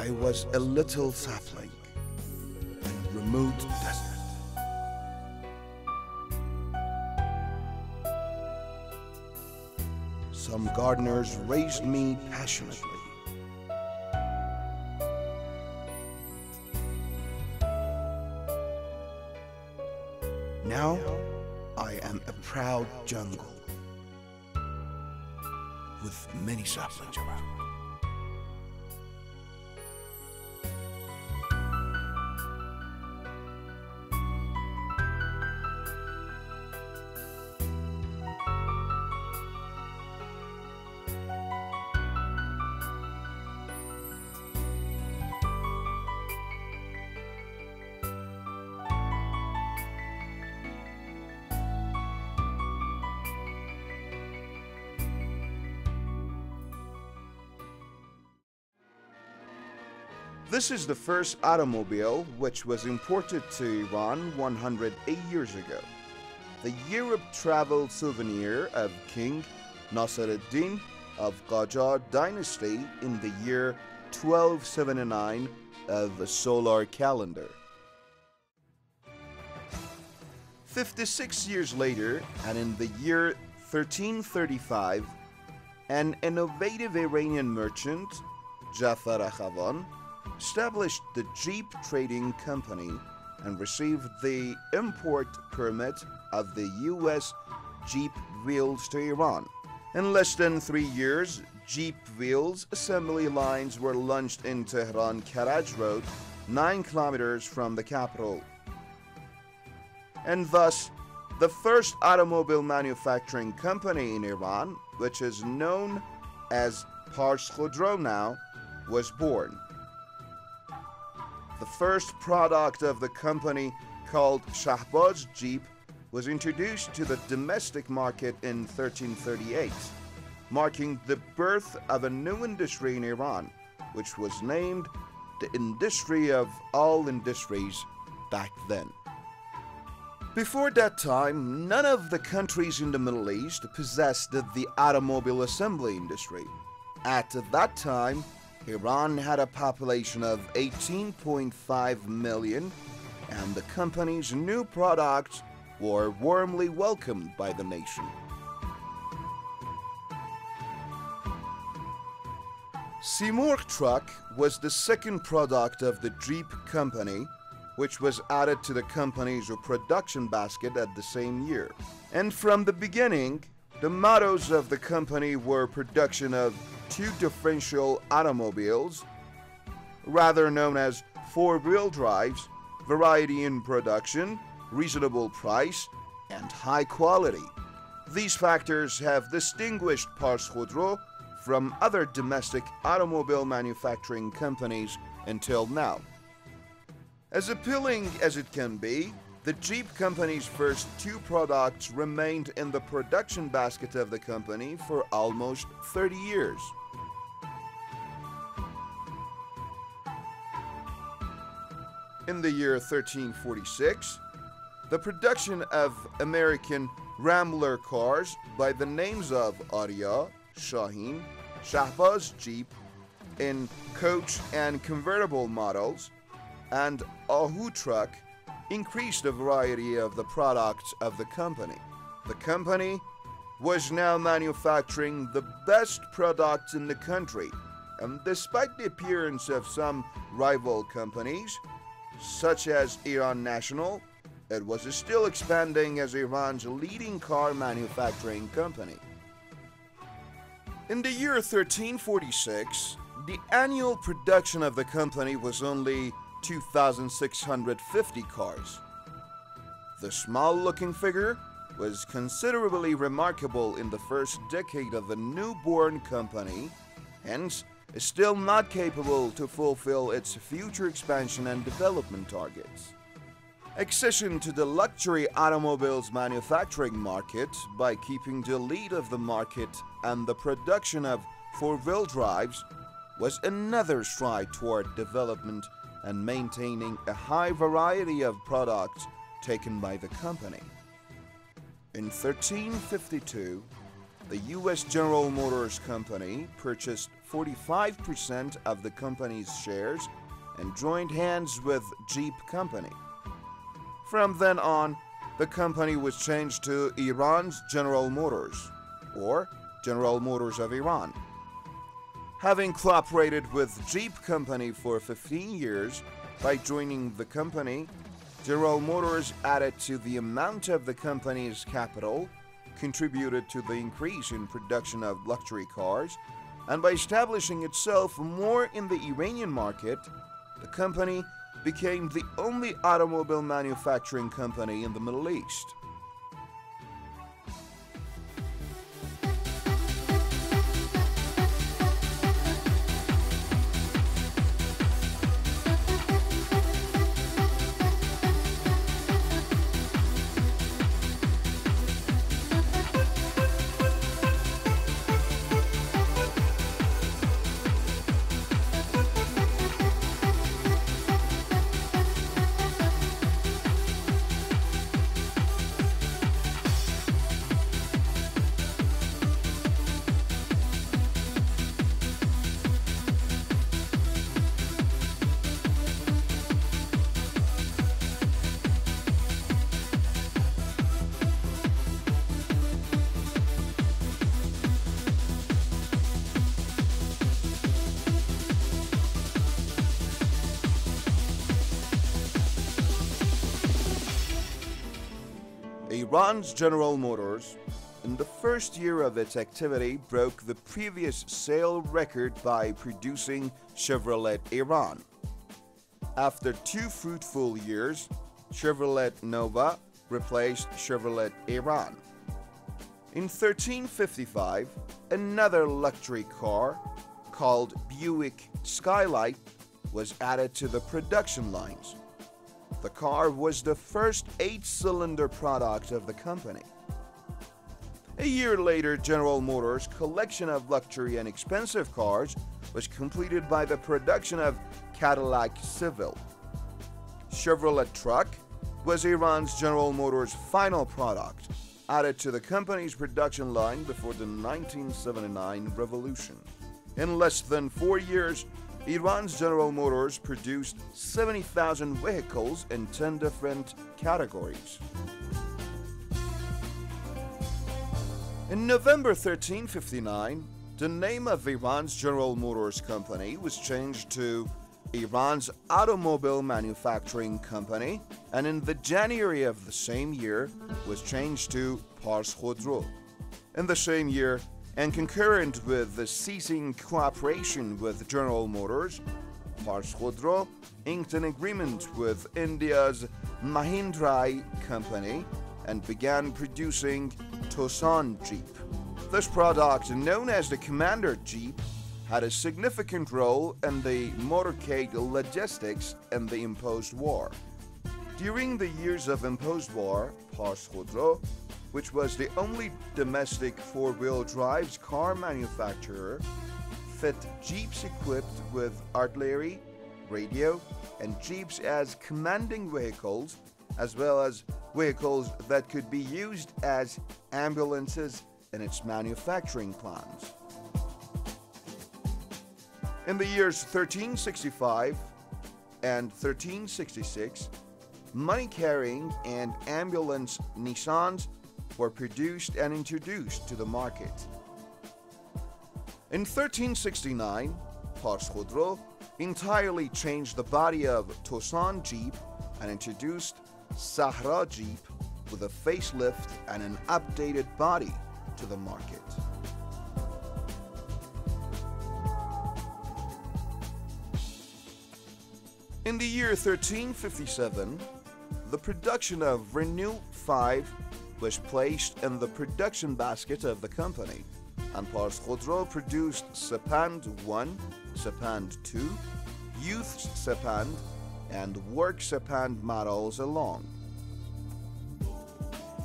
I was a little sapling in a remote desert. Some gardeners raised me passionately. Now I am a proud jungle with many saplings around. This is the first automobile which was imported to Iran 108 years ago. The Europe travel souvenir of King Nasser-ad-Din of Qajar dynasty in the year 1279 of the solar calendar. 56 years later, and in the year 1335, an innovative Iranian merchant, Jafar Akhavan, established the Jeep Trading Company and received the import permit of the U.S. Jeep wheels to Iran. In less than 3 years, Jeep wheels assembly lines were launched in Tehran Karaj Road, 9 kilometers from the capital. And thus, the first automobile manufacturing company in Iran, which is known as PARS KHODRO now, was born. The first product of the company, called Shahbaz Jeep, was introduced to the domestic market in 1338, marking the birth of a new industry in Iran, which was named the industry of all industries back then. Before that time, none of the countries in the Middle East possessed the automobile assembly industry. At that time, Iran had a population of 18.5 million, and the company's new products were warmly welcomed by the nation. Seymour truck was the second product of the Jeep company, which was added to the company's production basket at the same year. And from the beginning, the mottos of the company were production of 2 differential automobiles, rather known as 4-wheel drives, variety in production, reasonable price, and high quality. These factors have distinguished PARS KHODRO from other domestic automobile manufacturing companies until now. As appealing as it can be, the Jeep company's first 2 products remained in the production basket of the company for almost 30 years. In the year 1346, the production of American Rambler cars by the names of Arya, Shaheen, Shahbaz Jeep in coach and convertible models, and Ahu truck increased the variety of the products of the company. The company was now manufacturing the best products in the country, and despite the appearance of some rival companies, such as Iran National, it was still expanding as Iran's leading car manufacturing company. In the year 1346, the annual production of the company was only 2,650 cars. The small-looking figure was considerably remarkable in the first decade of the newborn company, hence is still not capable to fulfill its future expansion and development targets. Accession to the luxury automobiles manufacturing market by keeping the lead of the market and the production of 4-wheel drives was another stride toward development and maintaining a high variety of products taken by the company. In 1352, the U.S. General Motors Company purchased 45% of the company's shares and joined hands with Jeep Company. From then on, the company was changed to Iran's General Motors, or General Motors of Iran. Having cooperated with Jeep Company for 15 years, by joining the company, General Motors added to the amount of the company's capital, contributed to the increase in production of luxury cars, and by establishing itself more in the Iranian market, the company became the only automobile manufacturing company in the Middle East. Iran's General Motors, in the first year of its activity, broke the previous sale record by producing Chevrolet Iran. After 2 fruitful years, Chevrolet Nova replaced Chevrolet Iran. In 1355, another luxury car, called Buick Skylight, was added to the production lines. The car was the first 8-cylinder product of the company. A year later, General Motors' collection of luxury and expensive cars was completed by the production of Cadillac Seville. Chevrolet Truck was Iran's General Motors' final product, added to the company's production line before the 1979 revolution. In less than 4 years, Iran's General Motors produced 70,000 vehicles in 10 different categories. In November 1359, the name of Iran's General Motors Company was changed to Iran's Automobile Manufacturing Company, and in the January of the same year was changed to PARS KHODRO. In the same year, and concurrent with the ceasing cooperation with General Motors, PARS KHODRO inked an agreement with India's Mahindra company and began producing Tucson Jeep. This product, known as the Commander Jeep, had a significant role in the motorcade logistics in the imposed war. During the years of imposed war, PARS KHODRO, which was the only domestic four-wheel drive car manufacturer, fit Jeeps equipped with artillery, radio, and Jeeps as commanding vehicles, as well as vehicles that could be used as ambulances in its manufacturing plants. In the years 1365 and 1366, money-carrying and ambulance Nissans were produced and introduced to the market. In 1369, PARS KHODRO entirely changed the body of Tucson Jeep and introduced Sahra Jeep with a facelift and an updated body to the market. In the year 1357, the production of Renault 5 was placed in the production basket of the company, and PARS KHODRO produced Sepand 1, Sepand 2, Youth Sepand, and Work Sepand models along.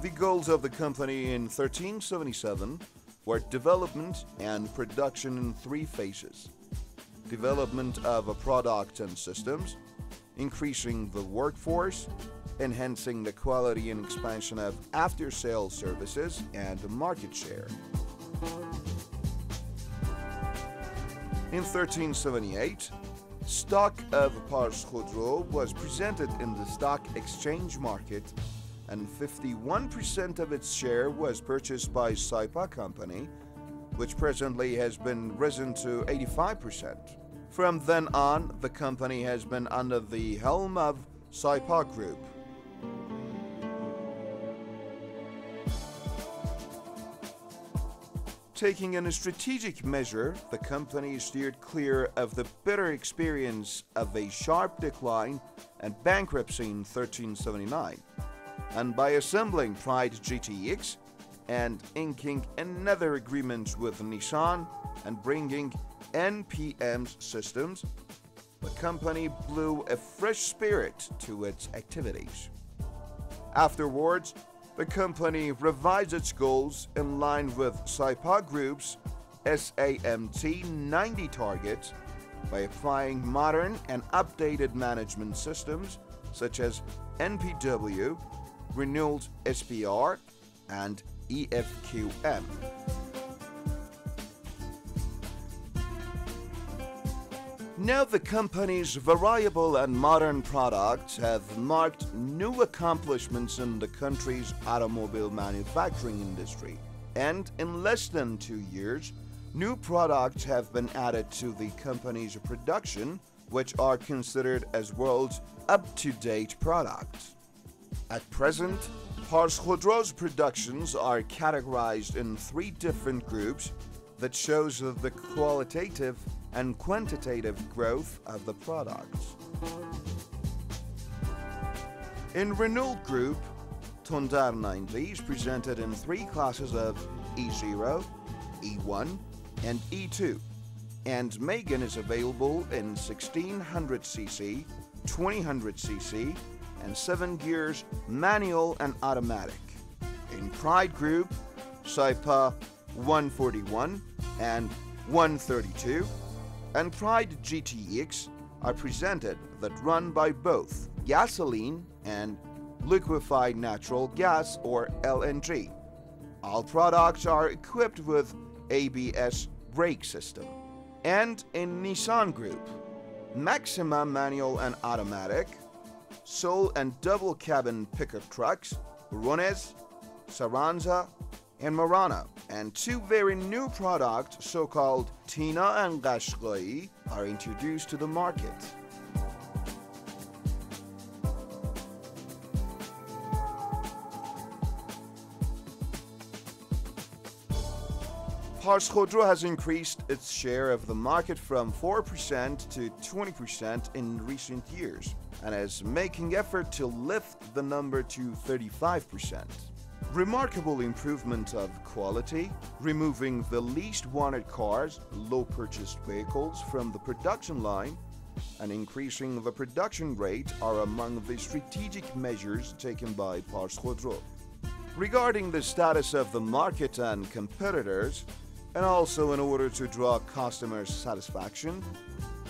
The goals of the company in 1377 were development and production in 3 phases: development of a product and systems, increasing the workforce, enhancing the quality and expansion of after-sales services, and market share. In 1378, stock of PARS KHODRO was presented in the stock exchange market, and 51% of its share was purchased by Saipa Company, which presently has been risen to 85%. From then on, the company has been under the helm of Saipa Group. Taking a strategic measure, the company steered clear of the bitter experience of a sharp decline and bankruptcy in 1379, and by assembling Pride GTX and inking another agreement with Nissan and bringing NPM's systems, the company blew a fresh spirit to its activities. Afterwards, the company revised its goals in line with Saipa Group's SAMT 90 targets by applying modern and updated management systems such as NPW, renewed SPR, and EFQM. Now the company's variable and modern products have marked new accomplishments in the country's automobile manufacturing industry, and in less than 2 years, new products have been added to the company's production, which are considered as world's up-to-date products. At present, PARS KHODRO's productions are categorized in 3 different groups that shows the qualitative and quantitative growth of the products. In Renault Group, Tondar 90 is presented in 3 classes of E0, E1, and E2, and Megane is available in 1600cc, 2000cc, and 7 gears manual and automatic. In Pride Group, Saipa 141 and 132 and Pride GTX are presented that run by both gasoline and liquefied natural gas or LNG. All products are equipped with ABS brake system. And in Nissan Group, Maxima manual and automatic, sole and double cabin pickup trucks, Runes, Saranza, and Murano, and 2 very new products, so-called Tina and Qashqai, are introduced to the market. PARS KHODRO has increased its share of the market from 4% to 20% in recent years, and is making effort to lift the number to 35%. Remarkable improvement of quality, removing the least wanted cars, low purchased vehicles from the production line, and increasing the production rate are among the strategic measures taken by PARS KHODRO. Regarding the status of the market and competitors, and also in order to draw customer satisfaction,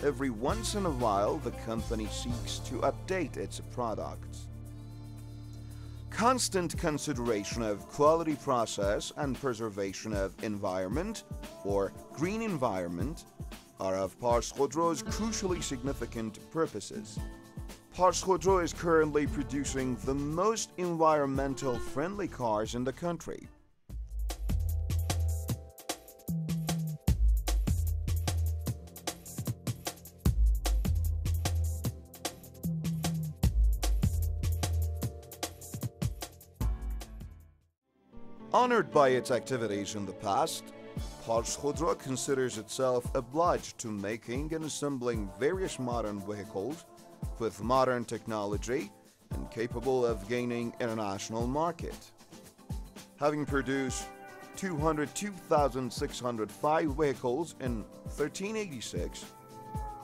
every once in a while the company seeks to update its products. Constant consideration of quality process and preservation of environment, or green environment, are of PARS KHODRO's crucially significant purposes. PARS KHODRO is currently producing the most environmental friendly cars in the country. Honored by its activities in the past, PARS KHODRO considers itself obliged to making and assembling various modern vehicles with modern technology and capable of gaining international market. Having produced 202,605 vehicles in 1386,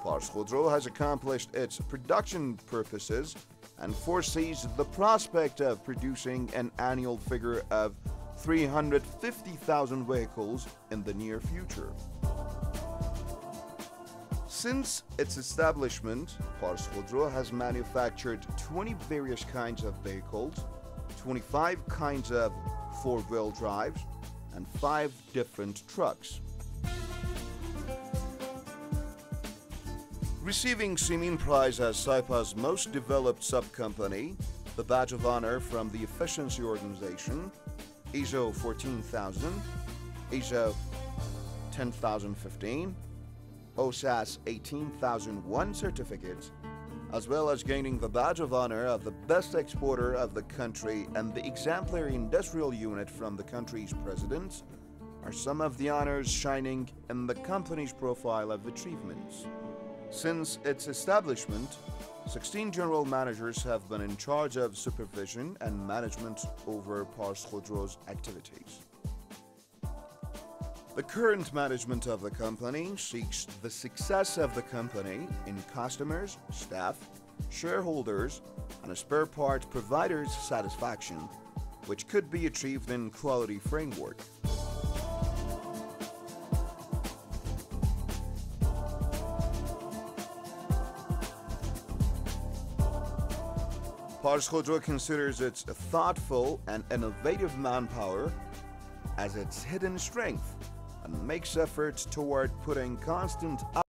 PARS KHODRO has accomplished its production purposes and foresees the prospect of producing an annual figure of 350,000 vehicles in the near future. Since its establishment, PARS KHODRO has manufactured 20 various kinds of vehicles, 25 kinds of four-wheel drives, and 5 different trucks. Receiving Simin Prize as Saipa's most developed sub-company, the Badge of Honor from the Efficiency Organization, ISO 14000, ISO 10015, OSAS 18001 certificates, as well as gaining the Badge of Honor of the Best Exporter of the country and the Exemplary Industrial Unit from the country's president, are some of the honors shining in the company's profile of achievements. Since its establishment, 16 general managers have been in charge of supervision and management over PARS KHODRO's activities. The current management of the company seeks the success of the company in customers, staff, shareholders, and a spare part providers' satisfaction, which could be achieved in quality framework. PARS KHODRO considers its thoughtful and innovative manpower as its hidden strength and makes efforts toward putting constant